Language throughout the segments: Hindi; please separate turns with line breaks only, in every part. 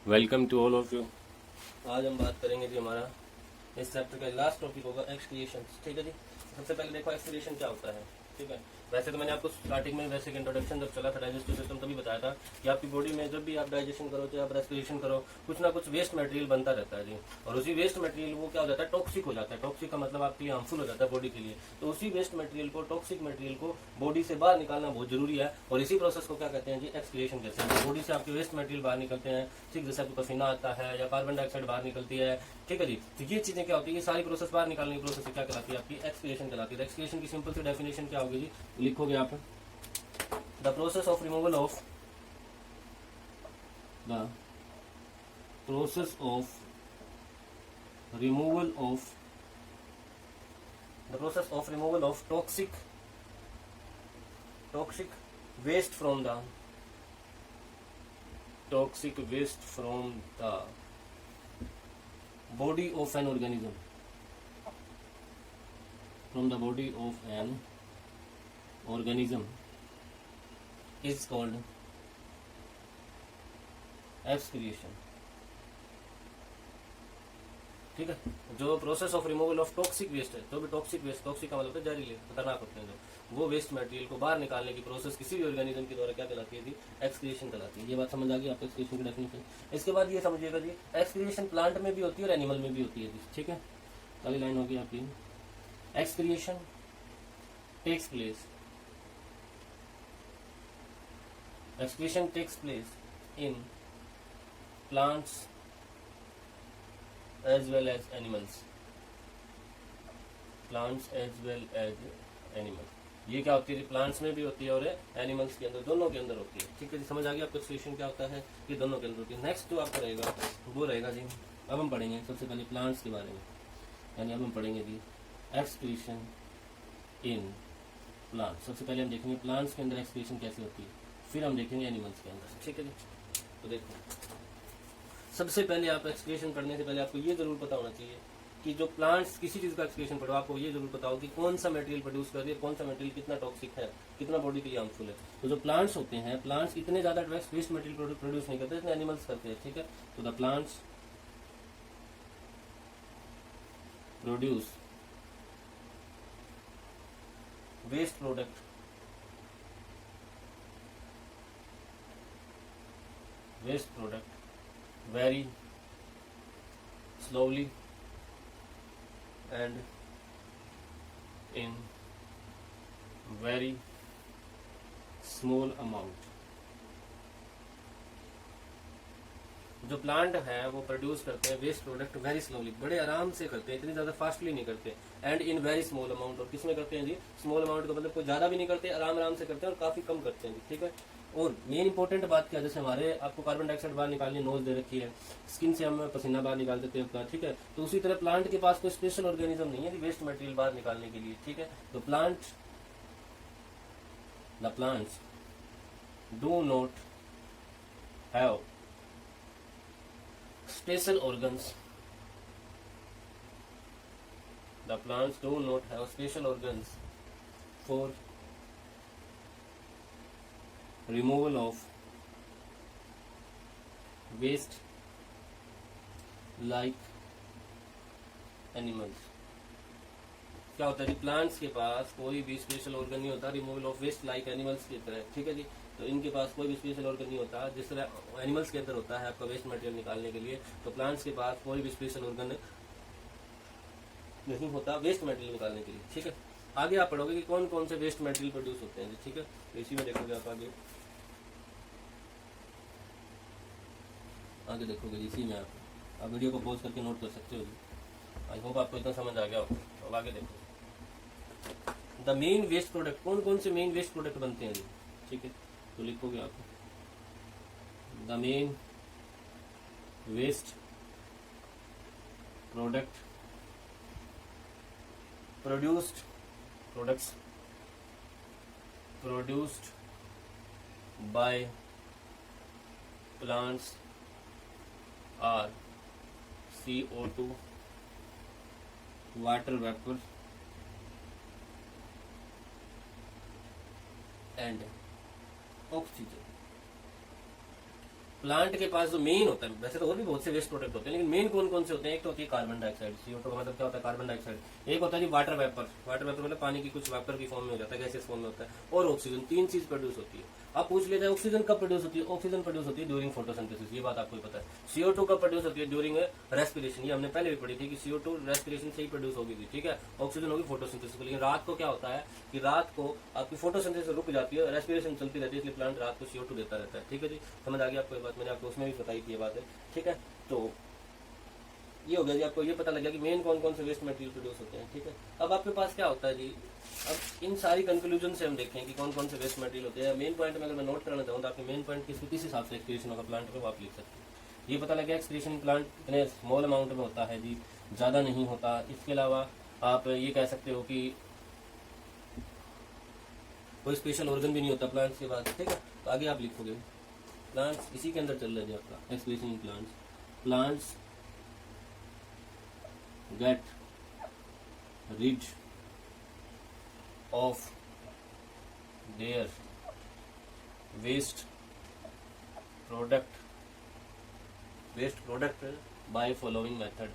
Welcome to all of you. आज हम बात करेंगे जी हमारा इस चैप्टर का लास्ट टॉपिक होगा एक्सक्रिएशन। ठीक है जी। सबसे पहले देखो एक्सक्रिएशन क्या होता है। ठीक है, वैसे तो मैंने आपको स्टार्टिंग में वैसे इंट्रोडक्शन जब चला था डाइजेस्टिव सिस्टम तभी बताया था कि आपकी बॉडी में जब भी आप डाइजेशन करो चाहे आप रेस्पिरेशन करो कुछ ना कुछ वेस्ट मटेरियल बनता रहता है जी। और उसी वेस्ट मटेरियल वो क्या हो जाता है, टॉक्सिक हो जाता है। टॉक्सिक का मतलब आपके लिए हार्मफुल हो जाता है बॉडी के लिए। तो उसी वेस्ट मटेरियल को, टॉक्सिक मटेरियल को बॉडी से बाहर निकालना बहुत जरूरी है। और इसी प्रोसेस को क्या कहते हैं जी, एक्सक्रिएशन कहते हैं। बॉडी से आपके वेस्ट मटेरियल बाहर निकलते हैं, ठीक, जैसे आपको पसीना आता है या कार्बन डाइऑक्साइड बाहर निकलती है। ठीक है जी। तो ये चीजें क्या होती है, ये सारी प्रोसेस बाहर निकालने की प्रोसेस क्या कहलाती है, आपकी एक्सक्रिएशन कहलाती है। एक्सक्रिएशन की सिंपल सी डेफिनेशन क्या होगी जी, लिखोगे आप, the process of removal of the process of removal of the process of removal of toxic waste from the body of an organism, is called excretion। ठीक है, जो process of removal of toxic waste है, जो भी टॉक्सिक वेस्ट, टॉक्सिक का मतलब है जहरीले, खतरनाक होते हैं जो, वो वेस्ट मटेरियल को बाहर निकालने की प्रोसेस किसी भी ऑर्गेनिज्म के द्वारा क्या कहलाती है जी, एक्सक्रिएशन कहलाती है। ये बात समझ आ गई आपको एक्सक्रिएशन की डेफिनेशन। इसके बाद ये समझिएगा जी, एक्सक्रिएशन प्लांट में भी होती है और एनिमल में भी होती है जी। ठीक है, पहली लाइन होगी आपकी, excretion takes place in plants as well as animals, ये क्या होती है, प्लांट्स में भी होती है और एनिमल्स के अंदर, दोनों के अंदर होती है। ठीक है जी, समझ आ गया आपको एक्सक्रीशन क्या होता है, ये दोनों के अंदर होती है। नेक्स्ट जो आपका रहेगा वो रहेगा जी, अब हम पढ़ेंगे सबसे पहले प्लांट्स के बारे में, यानी अब हम पढ़ेंगे जी एक्सक्रीशन इन प्लांट्स। सबसे पहले हम देखेंगे प्लांट्स के अंदर एक्सक्रीशन कैसे होती है, फिर हम देखेंगे एनिमल्स के अंदर। ठीक है जी, तो देखो सबसे पहले आप एक्सक्रिएशन पढ़ने से पहले आपको ये जरूर पता होना चाहिए कि जो प्लांट्स, किसी चीज का एक्सक्रिएशन पढ़ो आपको ये जरूर पता हो कि कौन सा मटेरियल प्रोड्यूस कर रही है, कौन सा मटेरियल कितना टॉक्सिक है, कितना बॉडी के लिए हार्मफुल है। तो जो प्लांट्स होते हैं, प्लांट्स इतने ज्यादा वेस्ट मटेरियल प्रोड्यूस नहीं करते जितने एनिमल्स करते हैं। ठीक है, तो the plants produce waste product very slowly and in very small amount। जो प्लांट है वो प्रोड्यूस करते हैं वेस्ट प्रोडक्ट वेरी स्लोली, बड़े आराम से करते हैं, इतनी ज्यादा फास्टली नहीं करते, and in very small amount. और किसमें करते हैं जी, स्मॉल अमाउंट का मतलब कोई ज्यादा भी नहीं करते, आराम से करते हैं और काफी कम करते हैं। ठीक है, और मेन इंपॉर्टेंट बात क्या है, जैसे हमारे आपको कार्बन डाइऑक्साइड बाहर निकालने नोज दे रखी है, स्किन से हम पसीना बाहर निकाल देते हैं। ठीक है, तो उसी तरह प्लांट के पास कोई स्पेशल ऑर्गेनिज्म नहीं है वेस्ट मटेरियल बाहर निकालने के लिए। ठीक है, तो plants do not have special organs for removal of waste like animals। क्या होता है जी, प्लांट्स के पास कोई भी स्पेशल ऑर्गन नहीं होता removal of waste like animals की तरह। ठीक है जी, तो इनके पास कोई भी स्पेशल ऑर्गन नहीं होता जिस तरह एनिमल्स के अंदर होता है आपका वेस्ट मटेरियल निकालने के लिए। तो प्लांट्स के पास कोई भी स्पेशल ऑर्गन नहीं होता वेस्ट मटेरियल निकालने के लिए। ठीक है, आगे आप पढ़ोगे कि कौन कौन से वेस्ट मटेरियल प्रोड्यूस होते हैं। ठीक है, तो इसी में देखोगे आप आगे देखोगे इसी में आप वीडियो को पॉज करके नोट कर सकते हो जी। आई होप आपको इतना समझ आ गया हो। अब आगे देखो द मेन वेस्ट प्रोडक्ट, कौन कौन से मेन वेस्ट प्रोडक्ट बनते हैं जी। ठीक है, तो लिखोगे आप the main waste product produced by plants are CO2, water vapor and oxygen। Plant के पास जो मेन होता है, वैसे तो और भी बहुत से वेस्ट प्रोडक्ट होते हैं, लेकिन मेन कौन कौन से होते हैं? एक तो होती है कार्बन डाइऑक्साइड, CO2 का मतलब क्या होता है? Carbon dioxide. एक होता है जी वाटर वेपर, वाटर वेपर मतलब पानी की कुछ वेपर की फॉर्म में हो जाता है, गैसेस फॉर्म में होता है, और ऑक्सीजन। तीन चीज प्रोड्यूस होती है। आप पूछ लेते हैं ऑक्सीजन कब प्रोड्यूस होती है? ऑक्सीजन प्रोड्यूस होती है ड्यूरिंग फोटोसिंथेसिस, ये बात आपको ही पता है। CO2 कब प्रोड्यूस होती है? ड्यूरिंग रेस्पिरेशन, ये हमने पहले भी पढ़ी थी कि CO2 रेस्पिरेशन से ही प्रोड्यूस होगी थी, ठीक है। ऑक्सीजन होगी फोटोसिंथेसिस। लेकिन रात को क्या होता है कि रात को आपकी फोटोसिंथेसिस रुक जाती है, रेस्पिरेशन चलती रहती है, इसलिए प्लांट रात को CO2 देता रहता है, ठीक है जी। समझ आ गई आपको ये बात? मैंने आपको उसमें भी बताई थी ये बात है, ठीक है। तो ये हो गया जी, आपको ये पता लग गया कि मेन कौन कौन से वेस्ट मटेरियल प्रोड्यूस होते हैं, ठीक है। अब आपके पास क्या होता है जी, अब इन सारी कंक्लूजन से हम देखें कि कौन कौन से वेस्ट मटेरियल होते हैं। मेन पॉइंट में अगर मैं नोट कराना चाहूँ तो आपके मेन पॉइंट किस हिसाब से एक्सक्रीशन होगा प्लांट में, वो आप लिख सकते हैं। ये पता लग गया एक्सक्रीशन प्लांट इतने स्मॉल अमाउंट में होता है जी, ज्यादा नहीं होता। इसके अलावा आप ये कह सकते हो कि कोई स्पेशल ऑर्गन भी नहीं होता प्लांट्स के बाद, ठीक है। तो आगे आप लिखोगे प्लांट्स, इसी के अंदर चल रहा है जी आपका excretion plants. Plants get rid of their waste product by following method,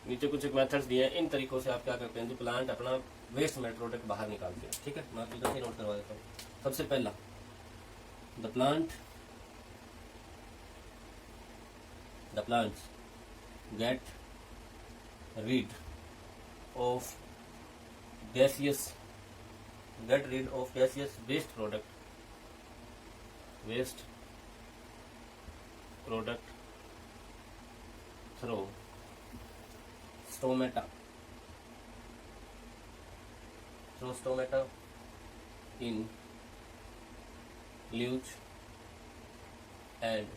नीचे कुछ एक मेथड्स दिए हैं, इन तरीकों से आप क्या करते हैं जो प्लांट अपना वेस्ट मेट प्रोडक्ट बाहर निकालते हैं, ठीक है। मैं आपको इधर से नोट करवा देता हूँ। सबसे पहला, the plants get rid of gaseous waste product through stomata in leaves and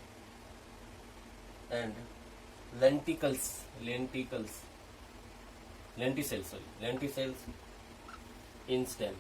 lenticels in stem,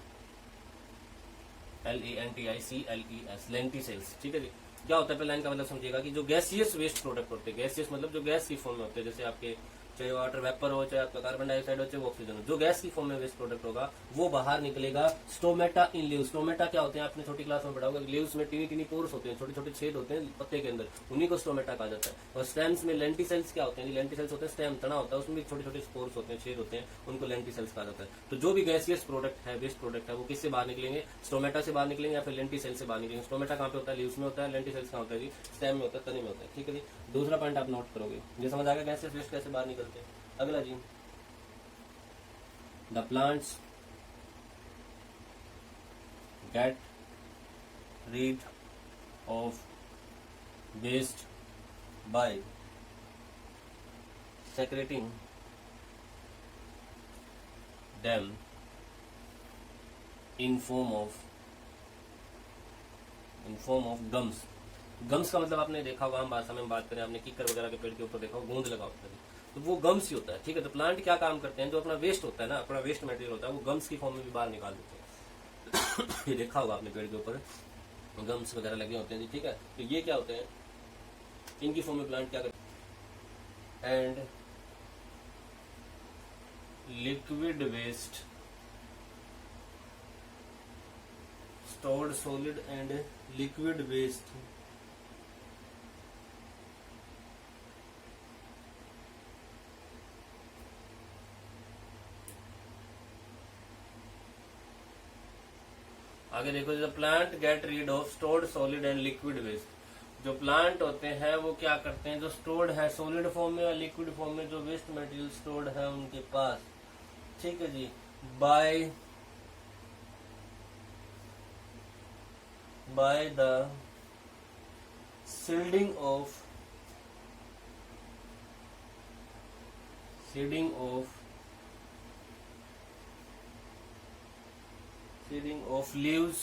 lenticels, lenticels, ठीक है जी। क्या होता है पहले लाइन का मतलब समझिएगा कि जो गैसियस वेस्ट प्रोडक्ट होते हैं, गैसियस मतलब जो गैस की फॉर्म में होते हैं, जैसे आपके चाहे वाटर वेपर हो, चाहे आपका कार्बन डाइऑक्साइड हो, चाहे वो ऑक्सीजन हो, जो गैस की फॉर्म में वेस्ट प्रोडक्ट होगा वो बाहर निकलेगा स्टोमेटा इन लीव्स। स्टोमेटा क्या होते हैं? आपने छोटी क्लास में पढ़ा होगा, लीव्स में टीनी टीनी पोर्स होते हैं, छोटे छोटे छेद होते हैं पत्ते के अंदर, उन्हीं को स्टोमेटा कहा जाता है। और स्टेम्स में लेंटिसेल्स क्या होते हैं? लेंटिसेल्स होते हैं, स्टेम तना होता है, उसमें भी छोटे छोटे स्पोर्स होते हैं, छेद होते हैं, उनको लेंटिसेल्स कहा जाता है। तो जो भी गैसियस प्रोडक्ट है, वेस्ट प्रोडक्ट है, वो किससे बाहर निकलेंगे? स्टोमेटा से बाहर निकलेंगे या फिर लेंटिसेल से बाहर निकलेंगे। स्टोमेटा कहाँ पे होता है? लीव्स में होता है। लेंटिसेल्स कहाँ होता है जी? स्टेम में होता है, तने में होता है, ठीक है जी। दूसरा पॉइंट आप नोट करोगे, ये समझ आ गया गैसियस वेस्ट कैसे बाहर निकलते हैं। अगला जी, the plants get rid of waste by secreting them in form of gums। Gums का मतलब आपने देखा होगा, हम भाषा में बात करें, आपने कीकर वगैरह के पेड़ के ऊपर देखा होगा, गूंद लगा होता है, तो वो गम्स ही होता है, ठीक है। तो प्लांट क्या काम करते हैं? जो अपना वेस्ट होता है ना, अपना वेस्ट मटेरियल होता है, वो गम्स की फॉर्म में भी बाहर निकाल देते हैं। ये देखा होगा आपने पेड़ के ऊपर गम्स वगैरह लगे होते हैं जी, ठीक है। तो ये क्या होते हैं? इनकी फॉर्म में प्लांट क्या करते हैं? And liquid waste, stored solid and liquid waste आगे देखो, the plant get rid of stored solid and liquid waste. जो प्लांट होते हैं वो क्या करते हैं? जो स्टोर्ड है सॉलिड फॉर्म में या लिक्विड फॉर्म में, जो वेस्ट मटेरियल स्टोर्ड है उनके पास, ठीक है जी, by the seeding of leaves,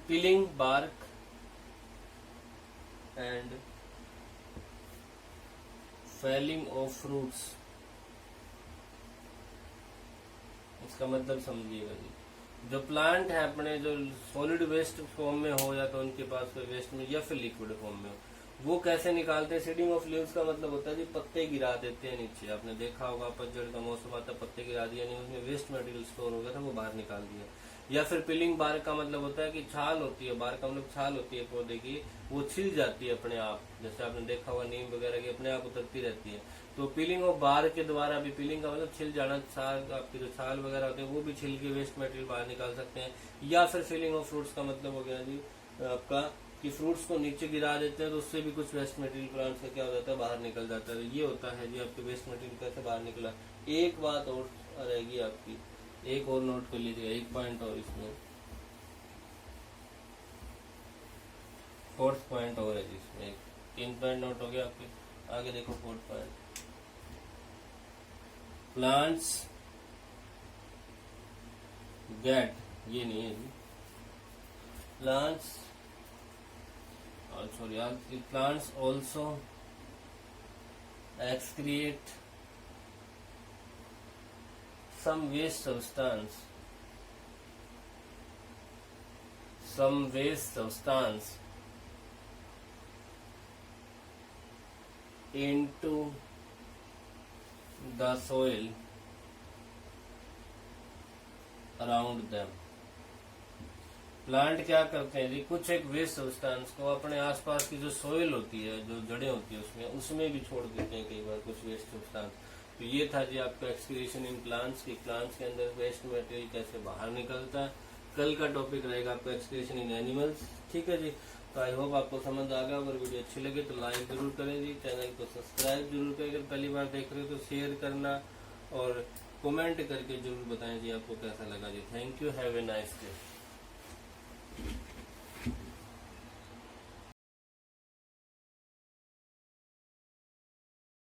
peeling bark and felling of fruits। इसका मतलब समझिएगा जी, जो प्लांट है अपने जो सॉलिड वेस्ट फॉर्म में हो या तो उनके पास कोई वेस्ट में या फिर लिक्विड फॉर्म में हो, वो कैसे निकालते हैं? सीडिंग ऑफ लीव्स का मतलब होता है जी पत्ते गिरा देते हैं नीचे। आपने देखा होगा पतझड़ का मौसम आता है, पत्ते गिरा दिया, नहीं उसमें वेस्ट मटेरियल स्टोर हो गया था, वो बाहर निकाल दिया। या फिर पिलिंग, बार्क का मतलब होता है कि छाल होती है, बार्क का मतलब छाल होती है पौधे की, वो छिल जाती है अपने आप, जैसे आपने देखा होगा नीम वगैरह की अपने आप उतरती रहती है। तो पिलिंग ऑफ बार्क के द्वारा भी, पिलिंग का मतलब छिल जाना, छाल आपकी जो छाल वगैरह होते हैं वो भी छिल के वेस्ट मटेरियल बाहर निकाल सकते हैं। या फिर फिलिंग ऑफ फ्रूट्स का मतलब हो गया जी आपका कि फ्रूट्स को नीचे गिरा देते हैं तो उससे भी कुछ वेस्ट मटेरियल प्लांट्स का क्या हो जाता है, बाहर निकल जाता है। ये होता है जी आपके वेस्ट मटेरियल कैसे बाहर निकला। एक बात और रहेगी आपकी, एक और नोट कर लीजिएगा, एक पॉइंट और इसमें, फोर्थ पॉइंट और है जिसमें, एक 3 पॉइंट नोट हो गया आपके। आगे देखो फोर्थ पॉइंट, प्लांट्स गेट, ये नहीं है जी, plants plants also excrete some waste substance into the soil around them। Plant क्या करते हैं जी, कुछ एक वेस्ट सब्सटेंस को अपने आसपास की जो सोइल होती है, जो जड़ें होती है उसमें भी छोड़ देते हैं कई बार कुछ वेस्ट सब्सटेंस। तो ये था जी आपका एक्सक्रीशन इन प्लांट्स की, प्लांट्स के अंदर वेस्ट मटेरियल कैसे बाहर निकलता है। कल का टॉपिक रहेगा आपका एक्सक्रीशन इन एनिमल्स। ठीक है जी, तो आई होप आपको समझ आ गया। अगर वीडियो अच्छी लगे तो लाइक जरूर करें जी, चैनल को सब्सक्राइब जरूर करें, अगर पहली बार देख रहे हो तो शेयर करना और कमेंट करके जरूर बताएं जी आपको कैसा लगा जी। Thank you, have a nice day.